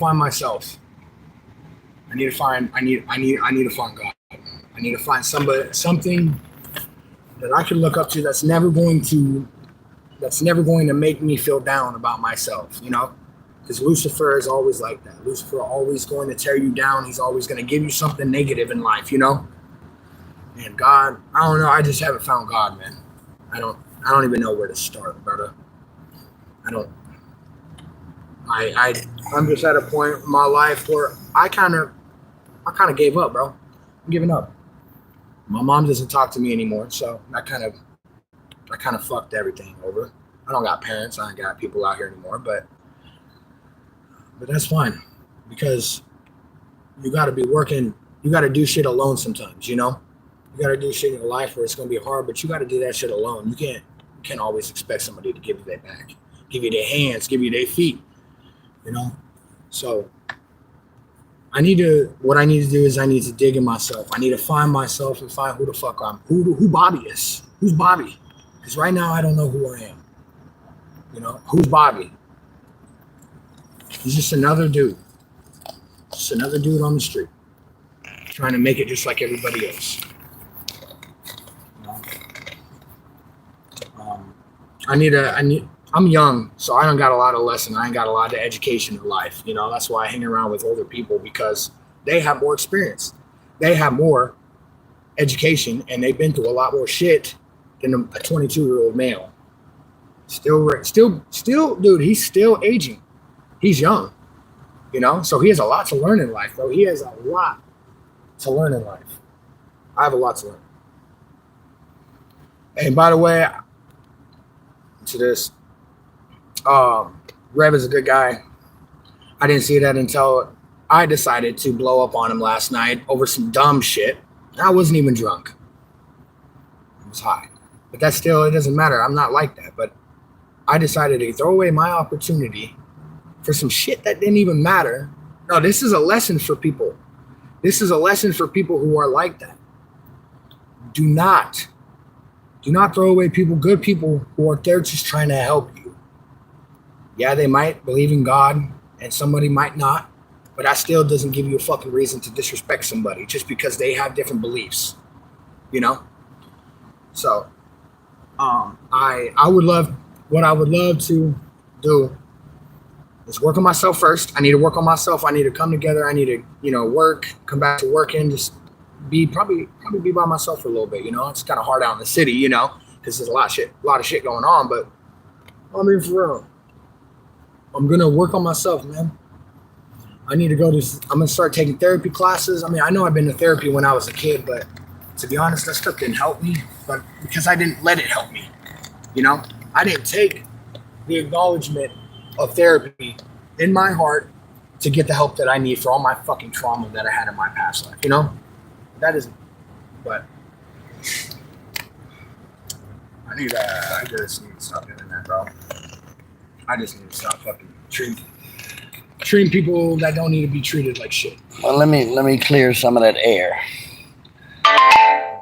find myself. I need to find God. I need to find something that I can look up to that's never going to make me feel down about myself, you know? Because Lucifer is always like that. Lucifer always going to tear you down. He's always going to give you something negative in life, you know? And God, I don't know. I just haven't found God, man. I don't even know where to start, brother. I'm just at a point in my life where I kind of gave up, bro. I'm giving up. My mom doesn't talk to me anymore, so I kind of fucked everything over. I don't got parents. I ain't got people out here anymore, but that's fine because you got to be working. You got to do shit alone sometimes, you know? You got to do shit in your life where it's going to be hard, but you got to do that shit alone. You can't always expect somebody to give you their back, give you their hands, give you their feet, you know? So what I need to do is I need to dig in myself. I need to find myself and find who the fuck who Bobby is. Who's Bobby? Because right now I don't know who I am. You know, who's Bobby? He's just another dude. Just another dude on the street. Trying to make it just like everybody else. You know? I'm young, so I don't got a lot of lesson. I ain't got a lot of education in life. You know, that's why I hang around with older people because they have more experience. They have more education and they've been through a lot more shit than a 22-year-old male. Still, dude, he's still aging. He's young, you know? So he has a lot to learn in life, bro. He has a lot to learn in life. I have a lot to learn. And by the way, to this, Rev is a good guy. I didn't see that until I decided to blow up on him last night over some dumb shit. I wasn't even drunk. I was high. But that still, it doesn't matter. I'm not like that. But I decided to throw away my opportunity for some shit that didn't even matter. No, this is a lesson for people. This is a lesson for people who are like that. Do not throw away good people who are there just trying to help you. Yeah, they might believe in God and somebody might not, but that still doesn't give you a fucking reason to disrespect somebody just because they have different beliefs, you know? So, I would love to do is work on myself first. I need to work on myself. I need to come together. I need to, you know, come back to work and just probably be by myself for a little bit, you know? It's kind of hard out in the city, you know, because there's a lot of shit going on, but I mean, for real. I'm going to work on myself, man. I'm going to start taking therapy classes. I mean, I know I've been to therapy when I was a kid, but to be honest, that stuff didn't help me, but because I didn't let it help me, you know? I didn't take the acknowledgement of therapy in my heart to get the help that I need for all my fucking trauma that I had in my past life, you know? But I just need to stop doing that, bro. I just need to stop fucking treating people that don't need to be treated like shit. Well, let me clear some of that air.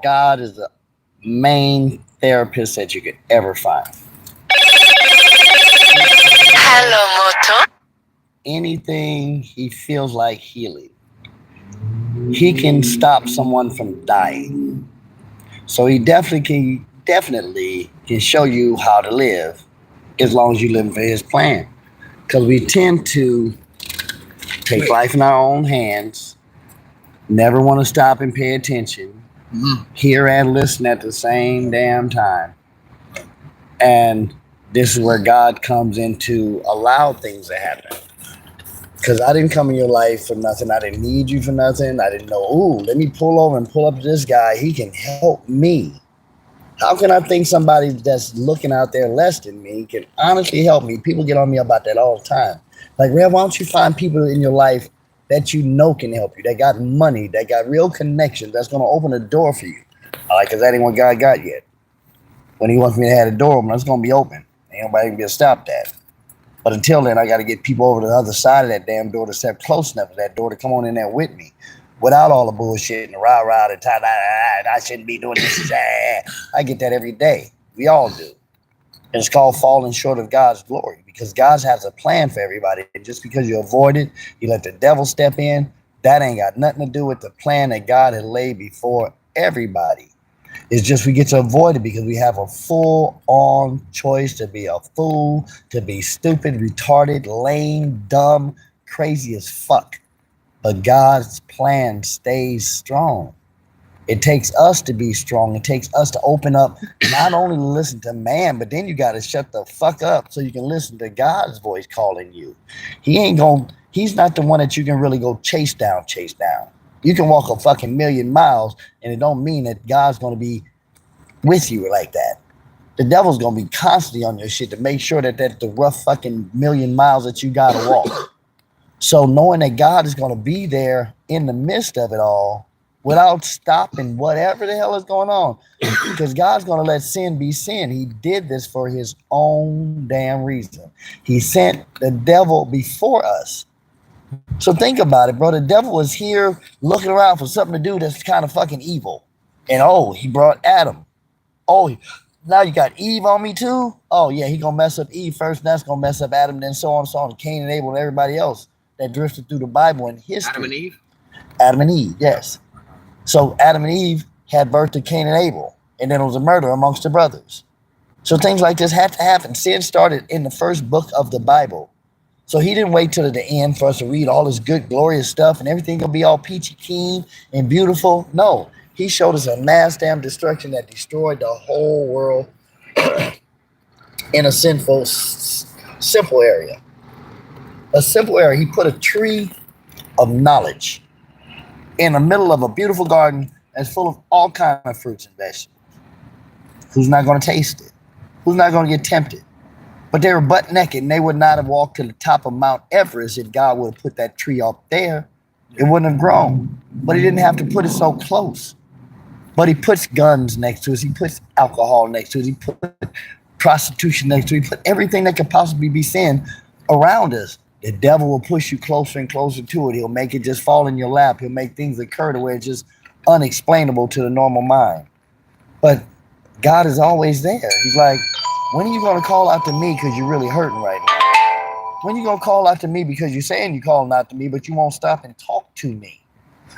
God is the main therapist that you could ever find. Hello, Moto. Anything he feels like healing, he can stop someone from dying. So he definitely can show you how to live as long as you live for his plan. Because we tend to take life in our own hands, never want to stop and pay attention, hear and listen at the same damn time. And this is where God comes in to allow things to happen. Because I didn't come in your life for nothing. I didn't need you for nothing. I didn't know, let me pull over and pull up to this guy. He can help me. How can I think somebody that's looking out there less than me can honestly help me? People get on me about that all the time. Like, Rev, why don't you find people in your life that you know can help you, that got money, that got real connections, that's going to open a door for you? Because that ain't what God got yet. When he wants me to have a door open, it's going to be open. Ain't nobody can be able to stop that. But until then, I got to get people over to the other side of that damn door to step close enough to that door to come on in there with me. Without all the bullshit and the rah-rah and I shouldn't be doing this. I get that every day. We all do. And it's called falling short of God's glory, because God has a plan for everybody. And just because you avoid it, you let the devil step in, that ain't got nothing to do with the plan that God had laid before everybody. It's just we get to avoid it because we have a full-on choice to be a fool, to be stupid, retarded, lame, dumb, crazy as fuck. But God's plan stays strong. It takes us to be strong. It takes us to open up, not only to listen to man, but then you got to shut the fuck up so you can listen to God's voice calling you. He's not the one that you can really go chase down. You can walk a fucking million miles, and it don't mean that God's going to be with you like that. The devil's going to be constantly on your shit to make sure that that's the rough fucking million miles that you got to walk. So knowing that God is going to be there in the midst of it all, without stopping whatever the hell is going on, because God's going to let sin be sin. He did this for his own damn reason. He sent the devil before us. So think about it, bro. The devil was here looking around for something to do that's kind of fucking evil. And he brought Adam. Now you got Eve on me too? Oh yeah, he gonna mess up Eve first, and that's gonna mess up Adam, then so on and so on, Cain and Abel and everybody else that drifted through the Bible and history. Adam and Eve? Adam and Eve, yes. So Adam and Eve had birth to Cain and Abel, and then it was a murder amongst the brothers. So things like this had to happen. Sin started in the first book of the Bible. So he didn't wait till the end for us to read all this good, glorious stuff and everything gonna be all peachy keen and beautiful. No, he showed us a mass damn destruction that destroyed the whole world in a simple area. A simple area. He put a tree of knowledge in the middle of a beautiful garden that's full of all kinds of fruits and vegetables. Who's not going to taste it? Who's not going to get tempted? But they were butt naked, and they would not have walked to the top of Mount Everest if God would have put that tree up there. It wouldn't have grown. But he didn't have to put it so close. But he puts guns next to us. He puts alcohol next to us. He put prostitution next to us. He put everything that could possibly be sin around us. The devil will push you closer and closer to it. He'll make it just fall in your lap. He'll make things occur to where it's just unexplainable to the normal mind. But God is always there. He's like, when are you going to call out to me because you're really hurting right now? When are you going to call out to me because you're saying you're calling out to me, but you won't stop and talk to me?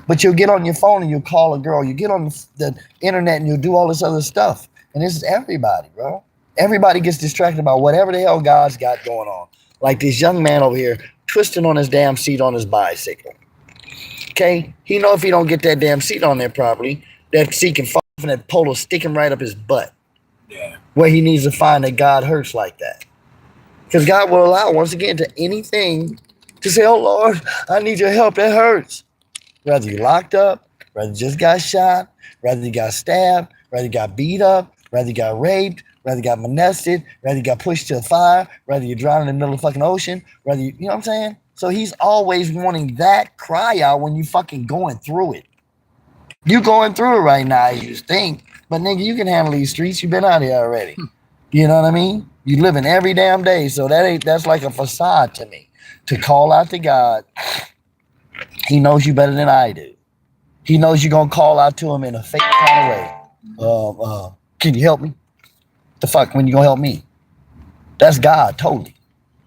But you'll get on your phone and you'll call a girl. You get on the internet and you'll do all this other stuff. And this is everybody, bro. Everybody gets distracted about whatever the hell God's got going on. Like this young man over here twisting on his damn seat on his bicycle. Okay? He know if he don't get that damn seat on there properly, that seat can fall off and that pole will stick him right up his butt. Yeah. Where he needs to find that God hurts like that. Because God will allow, once again, to anything to say, oh, Lord, I need your help. That hurts. Whether you locked up, whether you just got shot, whether you got stabbed, whether you got beat up, whether you got raped, whether you got molested, whether you got pushed to a fire, whether you're drowning in the middle of the fucking ocean, whether you know what I'm saying? So he's always wanting that cry out when you fucking going through it. You going through it right now, you think, but nigga, you can handle these streets. You've been out here already. You know what I mean? You living every damn day, so that's like a facade to me. To call out to God, he knows you better than I do. He knows you're gonna call out to him in a fake kind of way. Can you help me? The fuck, when you gonna help me? That's God, totally.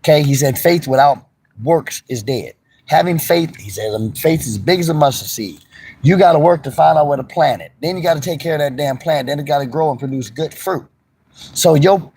Okay, he said faith without works is dead. Having faith, he said, faith is as big as a mustard seed. You got to work to find out where to plant it. Then you got to take care of that damn plant. Then it got to grow and produce good fruit. So your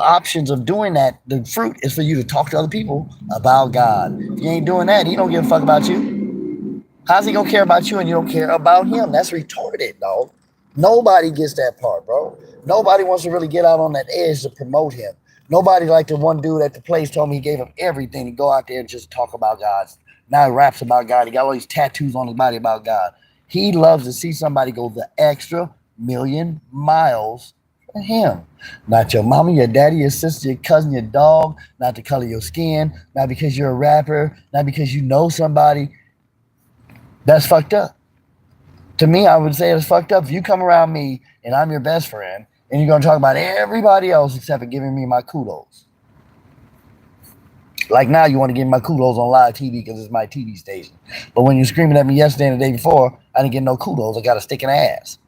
options of doing that, the fruit, is for you to talk to other people about God. If you ain't doing that, he don't give a fuck about you. How's he gonna care about you and you don't care about him? That's retarded, dog. Nobody gets that part, bro. Nobody wants to really get out on that edge to promote him. Nobody like the one dude at the place told me he gave him everything to go out there and just talk about God. Now he raps about God. He got all these tattoos on his body about God. He loves to see somebody go the extra million miles for him. Not your mama, your daddy, your sister, your cousin, your dog, not the color of your skin, not because you're a rapper, not because you know somebody. That's fucked up. To me, I would say it's fucked up. If you come around me and I'm your best friend and you're going to talk about everybody else except for giving me my kudos. Like now you want to give me my kudos on live TV because it's my TV station. But when you're screaming at me yesterday and the day before, I didn't get no kudos. I got a stick in the ass.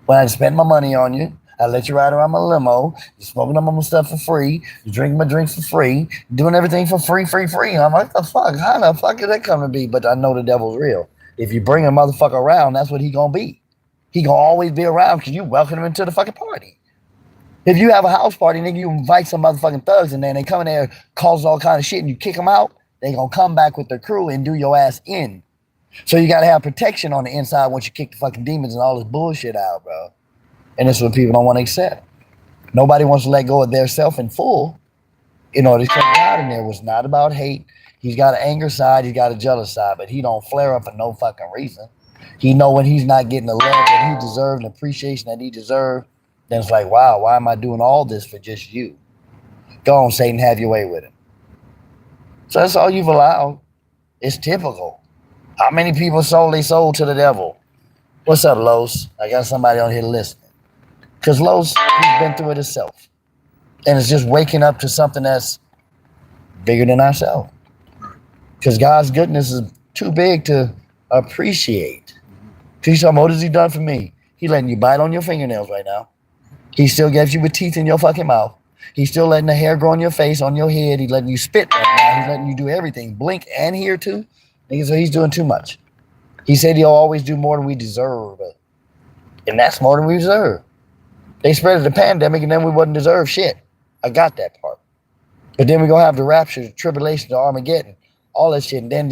But I spent my money on you. I let you ride around my limo. You're smoking up my stuff for free. You're drinking my drinks for free. You're doing everything for free. And I'm like, the fuck? How the fuck did that come to be? But I know the devil's real. If you bring a motherfucker around, that's what he gonna be. He gonna always be around because you welcome him into the fucking party. If you have a house party, nigga, you invite some motherfucking thugs and then they come in there, cause all kind of shit, and you kick them out, they gonna come back with their crew and do your ass in. So you gotta have protection on the inside once you kick the fucking demons and all this bullshit out, bro. And that's what people don't want to accept. Nobody wants to let go of their self in full. You know, they said God in there was not about hate. He's got an anger side, he's got a jealous side, but he don't flare up for no fucking reason. He know when he's not getting the love that he deserves and appreciation that he deserves, then it's like, wow, why am I doing all this for just you? Go on, Satan, have your way with it. So that's all you've allowed. It's typical. How many people sold their soul to the devil? What's up, Los? I got somebody on here listening. Because Los, he's been through it himself. And it's just waking up to something that's bigger than ourselves. Because God's goodness is too big to appreciate. He's talking, what has he done for me? He's letting you bite on your fingernails right now. He still gives you with teeth in your fucking mouth. He's still letting the hair grow on your face, on your head. He's letting you spit right now. He's letting you do everything. Blink and hear too. So he's doing too much. He said he'll always do more than we deserve. And that's more than we deserve. They spread the pandemic and then we wouldn't deserve shit. I got that part. But then we're going to have the rapture, the tribulation, the Armageddon, all that shit. And then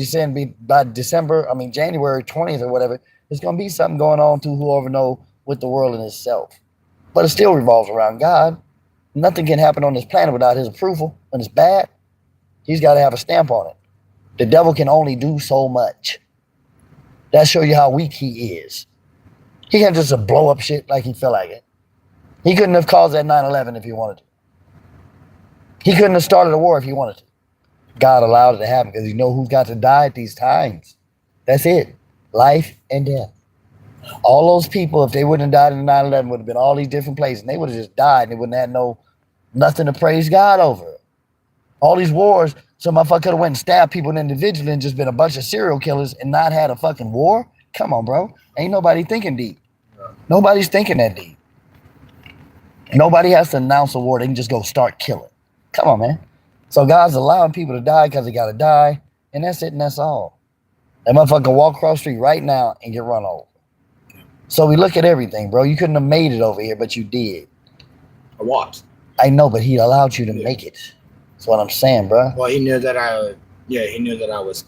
by January 20th or whatever, there's going to be something going on to whoever knows with the world in itself. But it still revolves around God. Nothing can happen on this planet without his approval. When it's bad, he's got to have a stamp on it. The devil can only do so much. That shows you how weak he is. He can't just blow up shit like he feel like it. He couldn't have caused that 9/11 if he wanted to. He couldn't have started a war if he wanted to. God allowed it to happen because he knows who's got to die at these times. That's it. Life and death. All those people, if they wouldn't have died in 9/11, would have been all these different places. And they would have just died and they wouldn't have had nothing to praise God over. All these wars, some motherfucker could have went and stabbed people individually and just been a bunch of serial killers and not had a fucking war. Come on, bro. Ain't nobody thinking deep. Nobody's thinking that deep. Nobody has to announce a war. They can just go start killing. Come on, man. So God's allowing people to die because they got to die. And that's it and that's all. That motherfucker can walk across the street right now and get run over. So we look at everything, bro. You couldn't have made it over here, but you did. I walked. I know, but he allowed you to make it. That's what I'm saying, bro. Well, he knew that I was.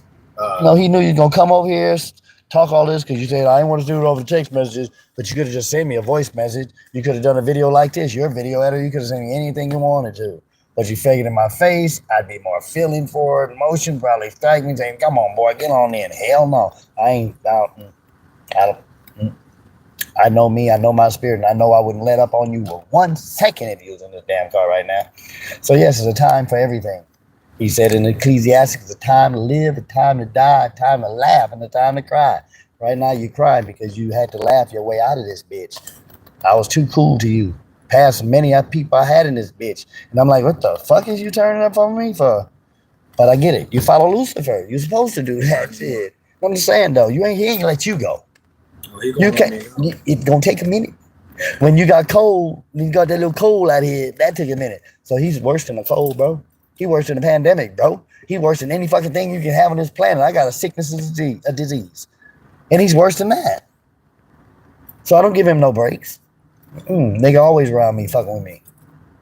No, he knew you was going to come over here, talk all this, because you said, I didn't want to do it over text messages, but you could have just sent me a voice message. You could have done a video like this. You're a video editor. You could have sent me anything you wanted to. But you fake it in my face. I'd be more feeling for it. Emotion probably strike me saying, come on, boy, get on in. Hell no. I ain't out. I know me. I know my spirit. And I know I wouldn't let up on you for 1 second if you was in this damn car right now. So, yes, it's a time for everything. He said in Ecclesiastes, it's a time to live, a time to die, a time to laugh, and a time to cry. Right now, you're crying because you had to laugh your way out of this bitch. I was too cool to you. Past many people I had in this bitch. And I'm like, what the fuck is you turning up on me for? But I get it. You follow Lucifer. You're supposed to do that shit. I'm just saying, though, he ain't gonna let you go. You can't. It's gonna take a minute. When you got cold, you got that little cold out here. That took a minute. So he's worse than a cold, bro. He worse than a pandemic, bro. He worse than any fucking thing you can have on this planet. I got a sickness, a disease, and he's worse than that. So I don't give him no breaks. Nigga always around me fucking with me,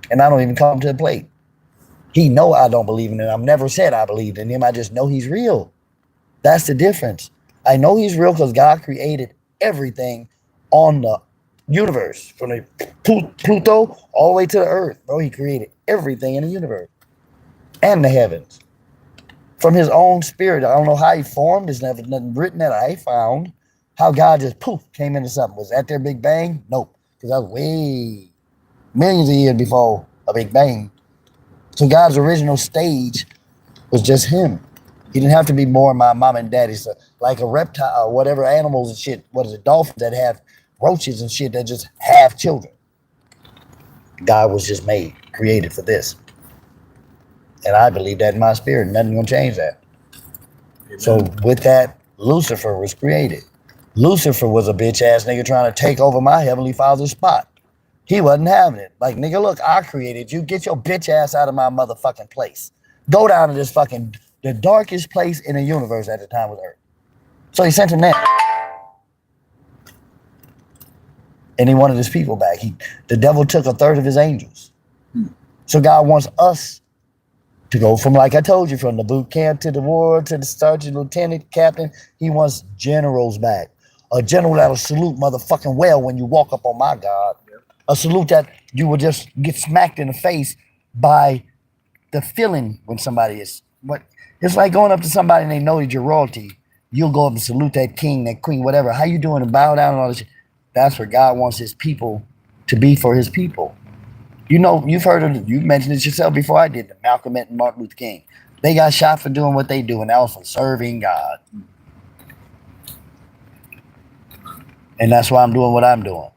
and I don't even come to the plate. He know I don't believe in him. I've never said I believed in him. I just know he's real. That's the difference. I know he's real because God created everything on the universe, from the Pluto all the way to the earth, bro. He created everything in the universe and the heavens from his own spirit. I don't know how he formed. There's never nothing written that I found. How God just came into something. Was that their Big Bang? Nope, because that was way millions of years before a Big Bang. So God's original stage was just him. He didn't have to be more my mom and daddy. So like a reptile or whatever, animals and shit. What is it? Dolphins that have roaches and shit that just have children. God was just created for this. And I believe that in my spirit. Nothing's going to change that. Amen. So with that, Lucifer was created. Lucifer was a bitch ass nigga trying to take over my Heavenly Father's spot. He wasn't having it. Like, nigga, look, I created you. Get your bitch ass out of my motherfucking place. Go down to this fucking, the darkest place in the universe at the time was Earth. So he sent him there. And he wanted his people back. The devil took a third of his angels. So God wants us to go from, like I told you, from the boot camp to the war to the sergeant, lieutenant, captain. He wants generals back. A general that'll salute motherfucking well when you walk up on my God. A salute that you will just get smacked in the face by the feeling when somebody is. But it's like going up to somebody and they know you're royalty. You'll go up and salute that king, that queen, whatever. How you doing? And bow down and all this shit. That's where God wants his people to be for his people. You know, you've heard of it. You mentioned it yourself before I did. Malcolm and Martin Luther King. They got shot for doing what they do, and that was for serving God. And that's why I'm doing what I'm doing.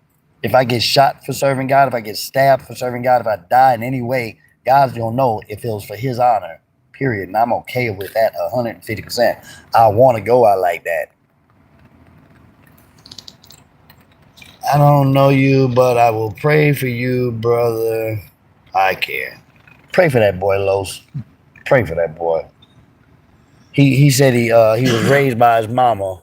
If I get shot for serving God, if I get stabbed for serving God, if I die in any way, God's gonna know if it was for his honor, period. And I'm okay with that 150%. I want to go out like that. I don't know you, but I will pray for you, brother. I care. Pray for that boy, Los. Pray for that boy. He said he was raised by his mama.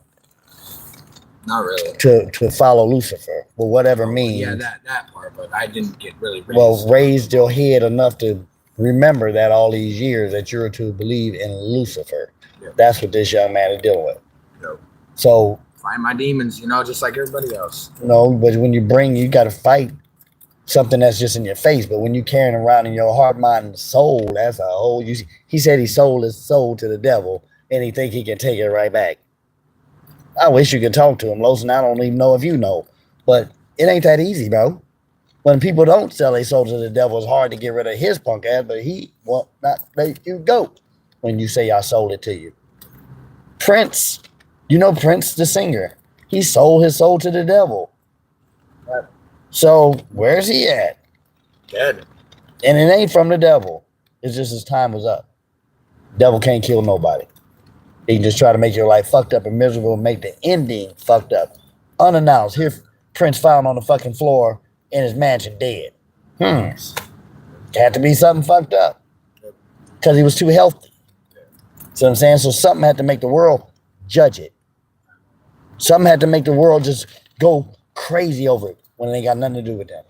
Not really. To follow Lucifer, well, whatever means. Yeah, that part, but I didn't get really raised. Well, raised your head enough to remember that all these years that you're to believe in Lucifer. Yeah. That's what this young man is dealing with. Yep. So find my demons, just like everybody else. No, but when you got to fight something that's just in your face. But when you're carrying around in your heart, mind, and soul, that's a whole. He said he sold his soul to the devil, and he think he can take it right back. I wish you could talk to him, Los, and I don't even know if you know, but it ain't that easy, bro. When people don't sell their soul to the devil, it's hard to get rid of his punk ass, but he will not let you go when you say I sold it to you. Prince, Prince the singer, he sold his soul to the devil. Right. So where's he at? Dead. And it ain't from the devil. It's just his time was up. Devil can't kill nobody. He can just try to make your life fucked up and miserable and make the ending fucked up. Unannounced. Here, Prince found on the fucking floor in his mansion dead. Had to be something fucked up. Because he was too healthy. See what I'm saying? So something had to make the world judge it. Something had to make the world just go crazy over it when it ain't got nothing to do with that.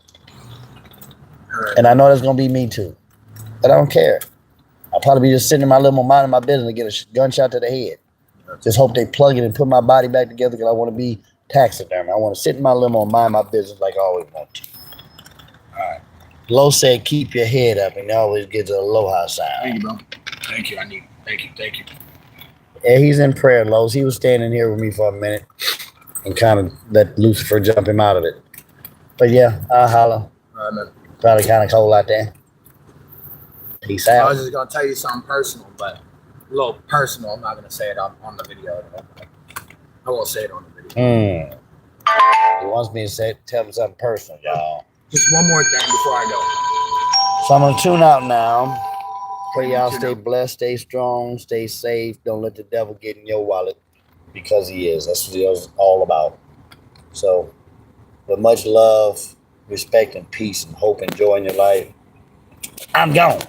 Right. And I know that's going to be me too. But I don't care. I'll probably be just sitting in my little mind in my business and get a gunshot to the head. Just hope they plug it and put my body back together because I want to be taxidermy. I want to sit in my limo and mind my business like I always want to. All right. Lo said, keep your head up, and he always gets an aloha sound. Thank you, bro. Thank you. Thank you. Yeah, he's in prayer, Los. He was standing here with me for a minute and kind of let Lucifer jump him out of it. But yeah, I'll holler. All right, man. Probably kind of cold out there. Peace out. I was just going to tell you something personal, but a little personal. I'm not going to say it on the video. I won't say it on the video. He wants me to tell him something personal, y'all. Just one more thing before I go. So I'm going to tune out now. Pray y'all stay blessed, stay strong, stay safe. Don't let the devil get in your wallet because he is. That's what it's all about. So with much love, respect, and peace and hope and joy in your life, I'm gone.